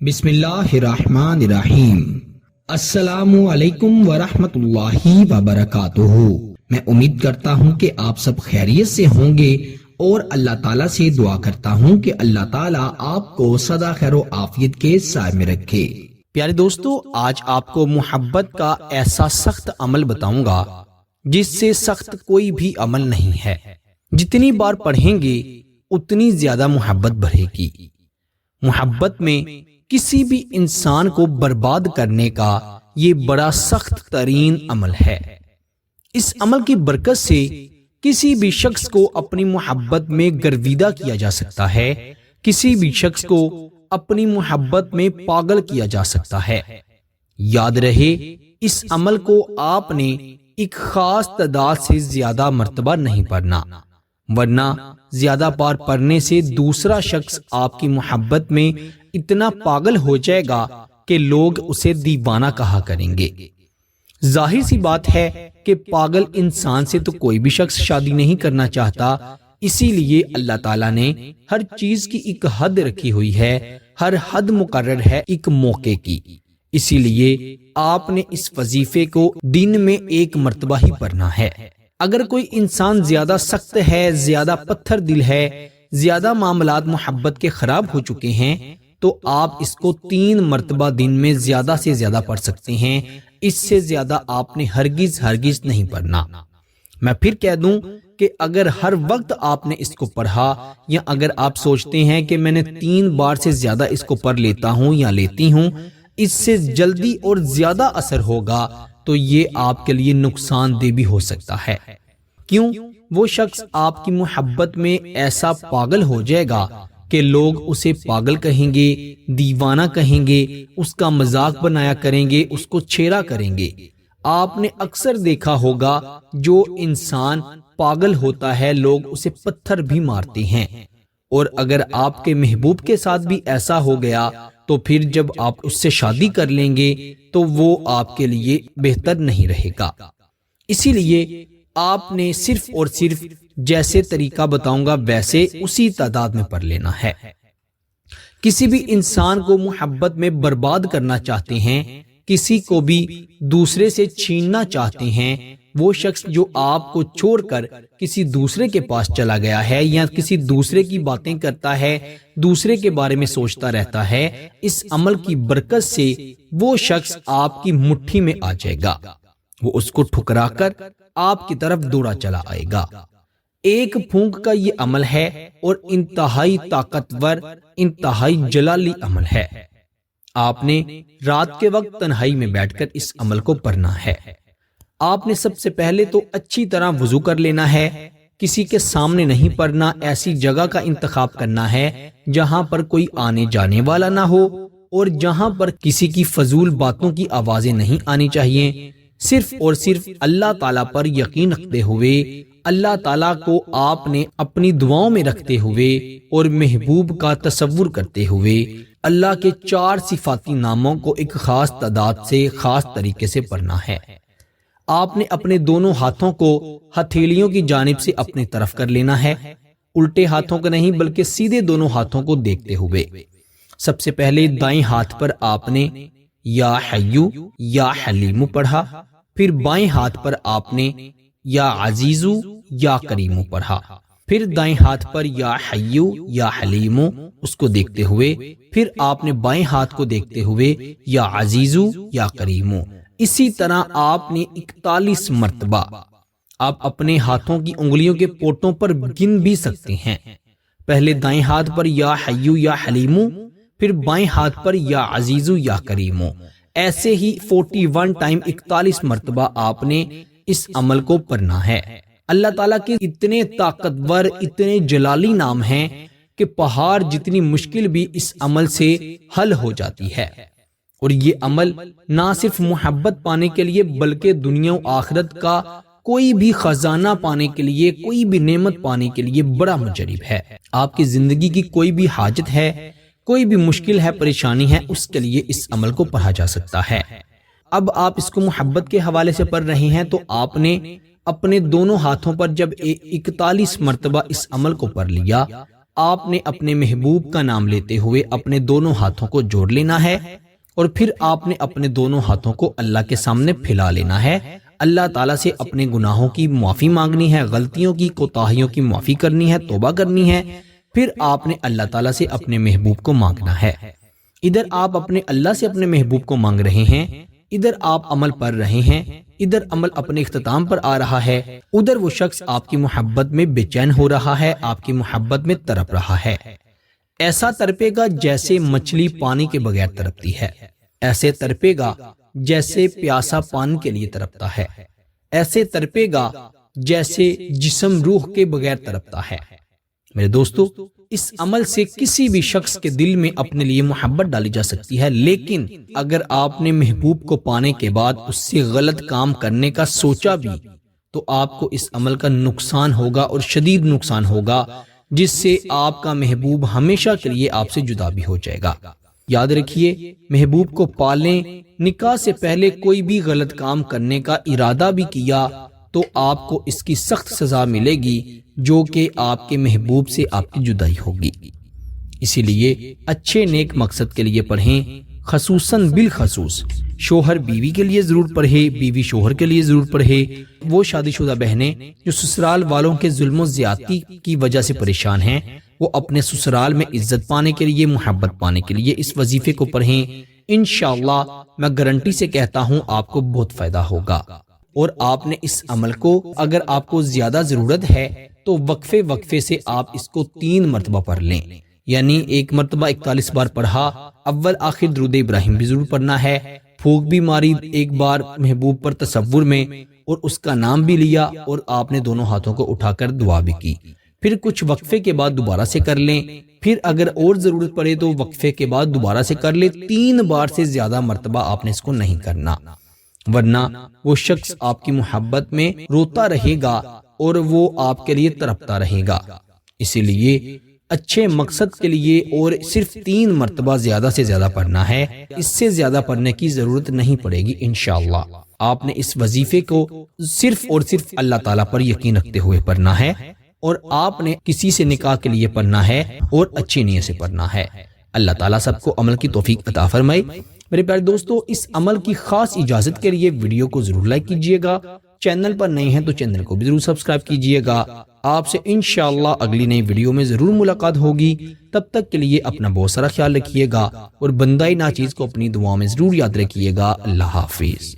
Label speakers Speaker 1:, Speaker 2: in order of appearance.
Speaker 1: بسم اللہ الرحمن الرحیم۔ السلام علیکم ورحمۃ اللہ وبرکاتہ۔ میں امید کرتا ہوں کہ آپ سب خیریت سے ہوں گے اور اللہ تعالیٰ سے دعا کرتا ہوں کہ اللہ تعالیٰ آپ کو سدا خیر و عافیت کے سائے میں رکھے۔ پیارے دوستو، آج آپ کو محبت کا ایسا سخت عمل بتاؤں گا جس سے سخت کوئی بھی عمل نہیں ہے۔ جتنی بار پڑھیں گے اتنی زیادہ محبت بڑھے گی۔ محبت میں کسی بھی انسان کو برباد کرنے کا یہ بڑا سخت ترین عمل ہے۔ اس عمل کی برکت سے کسی بھی شخص کو اپنی محبت میں گرویدہ کیا جا سکتا ہے، کسی بھی شخص کو اپنی محبت میں پاگل کیا جا سکتا ہے۔ یاد رہے، اس عمل کو آپ نے ایک خاص تعداد سے زیادہ مرتبہ نہیں پڑھنا، ورنہ زیادہ بار پڑھنے سے دوسرا شخص آپ کی محبت میں اتنا پاگل ہو جائے گا کہ لوگ اسے دیوانہ کہا کریں گے۔ ظاہر سی بات ہے کہ پاگل انسان سے تو کوئی بھی شخص شادی نہیں کرنا چاہتا، اسی لیے اللہ تعالیٰ نے ہر چیز کی ایک حد رکھی ہوئی ہے، ہر حد مقرر ہے ایک موقع کی۔ اسی لیے آپ نے اس وظیفے کو دن میں ایک مرتبہ ہی پڑھنا ہے۔ اگر کوئی انسان زیادہ سخت ہے، زیادہ پتھر دل ہے، زیادہ معاملات محبت کے خراب ہو چکے ہیں، تو آپ اس کو 3 مرتبہ دن میں زیادہ سے زیادہ پڑھ سکتے ہیں۔ اس سے زیادہ آپ نے ہرگز نہیں پڑھنا۔ میں پھر کہہ دوں کہ اگر ہر وقت آپ نے اس کو پڑھا، یا اگر آپ سوچتے ہیں کہ میں نے 3 بار سے زیادہ اس کو پڑھ لیتا ہوں یا لیتی ہوں، اس سے جلدی اور زیادہ اثر ہوگا، تو یہ آپ کے لیے نقصان دہ بھی ہو سکتا ہے۔ کیوں؟ وہ شخص آپ کی محبت میں ایسا پاگل ہو جائے گا کہ لوگ اسے پاگل کہیں گے، دیوانہ کہیں گے، اس کا مذاق بنایا کریں گے، اس کو چھیڑا کریں گے۔ آپ نے اکثر دیکھا ہوگا جو انسان پاگل ہوتا ہے لوگ اسے پتھر بھی مارتے ہیں، اور اگر آپ کے محبوب کے ساتھ بھی ایسا ہو گیا تو پھر جب آپ اس سے شادی کر لیں گے تو وہ آپ کے لیے بہتر نہیں رہے گا۔ اسی لیے آپ نے صرف اور صرف جیسے طریقہ بتاؤں گا ویسے اسی تعداد میں پڑھ لینا ہے۔ کسی بھی انسان کو محبت میں برباد کرنا چاہتے ہیں، کسی کو بھی دوسرے سے چھیننا چاہتے ہیں، وہ شخص جو آپ کو چھوڑ کر کسی دوسرے کے پاس چلا گیا ہے یا کسی دوسرے کی باتیں کرتا ہے، دوسرے کے بارے میں سوچتا رہتا ہے، اس عمل کی برکت سے وہ شخص آپ کی مٹھی میں آ جائے گا۔ وہ اس کو ٹھکرا کر آپ کی طرف دوڑا چلا آئے گا۔ ایک پھونک کا یہ عمل ہے اور انتہائی طاقتور، انتہائی جلالی عمل ہے۔ آپ نے رات کے وقت تنہائی میں بیٹھ کر اس عمل کو پڑھنا ہے۔ آپ نے سب سے پہلے تو اچھی طرح وضو کر لینا ہے۔ کسی کے سامنے نہیں پڑھنا، ایسی جگہ کا انتخاب کرنا ہے جہاں پر کوئی آنے جانے والا نہ ہو اور جہاں پر کسی کی فضول باتوں کی آوازیں نہیں آنی چاہیے۔ صرف اور صرف اللہ تعالیٰ پر یقین رکھتے ہوئے، اللہ تعالیٰ کو آپ نے اپنی دعاؤں میں رکھتے ہوئے اور محبوب کا تصور کرتے ہوئے اللہ کے 4 صفاتی ناموں کو ایک خاص تعداد سے خاص طریقے سے پڑھنا ہے۔ آپ نے اپنے دونوں ہاتھوں کو ہتھیلیوں کی جانب سے اپنی طرف کر لینا ہے، الٹے ہاتھوں کو نہیں بلکہ سیدھے دونوں ہاتھوں کو دیکھتے ہوئے۔ سب سے پہلے دائیں ہاتھ پر آپ نے یا حیو یا حلیمو پڑھا، پھر بائیں ہاتھ پر آپ نے یا عزیزو یا کریمو پڑھا، پھر دائیں ہاتھ پر یا حیو یا حلیمو اس کو دیکھتے ہوئے، پھر آپ نے بائیں ہاتھ کو دیکھتے ہوئے یا عزیزو یا کریمو۔ اسی طرح آپ نے 41 مرتبہ آپ اپنے ہاتھوں کی انگلیوں کے پوٹوں پر گن بھی سکتے ہیں۔ پہلے دائیں ہاتھ پر یا حیو یا حلیمو، پھر بائیں ہاتھ پر یا عزیزو یا کریمو۔ ایسے ہی 41 ٹائم 41 مرتبہ آپ نے اس عمل کو پڑھنا ہے۔ اللہ تعالیٰ کے اتنے طاقتور، اتنے جلالی نام ہیں کہ پہاڑ جتنی مشکل بھی اس عمل سے حل ہو جاتی ہے۔ اور یہ عمل نہ صرف محبت پانے کے لیے بلکہ دنیا و آخرت کا کوئی بھی خزانہ پانے کے لیے، کوئی بھی نعمت پانے کے لیے بڑا مجرب ہے۔ آپ کی زندگی کی کوئی بھی حاجت ہے، کوئی بھی مشکل ہے، پریشانی ہے، اس کے لیے اس عمل کو پڑھا جا سکتا ہے۔ اب آپ اس کو محبت کے حوالے سے پڑھ رہے ہیں تو آپ نے اپنے دونوں ہاتھوں پر جب 41 مرتبہ اس عمل کو پڑھ لیا آپ نے اپنے محبوب کا نام لیتے ہوئے اپنے دونوں ہاتھوں کو جوڑ لینا ہے اور پھر آپ نے اپنے دونوں ہاتھوں کو اللہ کے سامنے پھیلا لینا ہے۔ اللہ تعالیٰ سے اپنے گناہوں کی معافی مانگنی ہے، غلطیوں کی، کوتاہیوں کی معافی کرنی ہے، توبہ کرنی ہے۔ پھر آپ نے اللہ تعالیٰ سے اپنے محبوب کو مانگنا ہے۔ ادھر آپ اپنے اللہ سے اپنے محبوب کو مانگ رہے ہیں، ادھر آپ عمل پڑھ رہے ہیں، ادھر عمل اپنے اختتام پر آ رہا ہے، ادھر وہ شخص آپ کی محبت میں بے چین ہو رہا ہے، آپ کی محبت میں تڑپ رہا ہے۔ ایسا تڑپے گا جیسے مچھلی پانی کے بغیر تڑپتی ہے، ایسے تڑپے گا جیسے پیاسا پانی کے لیے تڑپتا ہے، ایسے تڑپے گا جیسے جسم روح کے بغیر تڑپتا ہے۔ میرے دوستو، اس عمل سے کسی بھی شخص کے دل میں اپنے لیے محبت ڈالی جا سکتی ہے، لیکن اگر آپ نے محبوب کو پانے کے بعد اس سے غلط کام کرنے کا سوچا بھی تو آپ کو اس عمل کا نقصان ہوگا اور شدید نقصان ہوگا، جس سے آپ کا محبوب ہمیشہ کے لیے آپ سے جدا بھی ہو جائے گا۔ یاد رکھیے، محبوب کو پالیں، نکاح سے پہلے کوئی بھی غلط کام کرنے کا ارادہ بھی کیا تو آپ کو اس کی سخت سزا ملے گی، جو کہ آپ کے محبوب سے آپ کی جدائی ہوگی۔ اسی لیے اچھے نیک مقصد کے لیے پڑھیں، خصوصاً بالخصوص شوہر بیوی کے لیے ضرور پڑھے، بیوی شوہر کے لیے ضرور پڑھے۔ وہ شادی شدہ بہنیں جو سسرال والوں کے ظلم و زیادتی کی وجہ سے پریشان ہیں، وہ اپنے سسرال میں عزت پانے کے لیے، محبت پانے کے لیے اس وظیفے کو پڑھیں۔ انشاءاللہ میں گارنٹی سے کہتا ہوں آپ کو بہت فائدہ ہوگا۔ اور آپ نے اس عمل کو، اگر آپ کو زیادہ ضرورت ہے تو وقفے وقفے سے آپ اس کو 3 مرتبہ پڑھ لیں، یعنی ایک مرتبہ 41 بار پڑھا، اول آخر درود ابراہیم بھی ضرور پڑھنا ہے، پھونک بھی ماری ایک بار محبوب پر تصور میں اور اس کا نام بھی لیا، اور آپ نے دونوں ہاتھوں کو اٹھا کر دعا بھی کی۔ پھر کچھ وقفے کے بعد دوبارہ سے کر لیں، پھر اگر اور ضرورت پڑے تو وقفے کے بعد دوبارہ سے کر لیں۔ 3 بار سے زیادہ مرتبہ آپ نے اس کو نہیں کرنا، ورنہ وہ شخص آپ کی محبت میں روتا رہے گا اور وہ آپ کے لیے تڑپتا رہے گا۔ اسی لیے اچھے مقصد کے لیے اور صرف 3 مرتبہ زیادہ سے زیادہ پڑھنا ہے، اس سے زیادہ پڑھنے کی ضرورت نہیں پڑے گی انشاءاللہ۔ آپ نے اس وظیفے کو صرف اور صرف اللہ تعالیٰ پر یقین رکھتے ہوئے پڑھنا ہے، اور آپ نے کسی سے نکاح کے لیے پڑھنا ہے اور اچھی نیت سے پڑھنا ہے۔ اللہ تعالیٰ سب کو عمل کی توفیق عطا فرمائے۔ میرے پیارے دوستو، اس عمل کی خاص اجازت کے لیے ویڈیو کو ضرور لائک کیجئے گا، چینل پر نئے ہیں تو چینل کو بھی ضرور سبسکرائب کیجئے گا۔ آپ سے انشاءاللہ اگلی نئی ویڈیو میں ضرور ملاقات ہوگی، تب تک کے لیے اپنا بہت سارا خیال رکھیے گا اور بندہ ناچیز کو اپنی دعاؤں میں ضرور یاد رکھیے گا۔ اللہ حافظ۔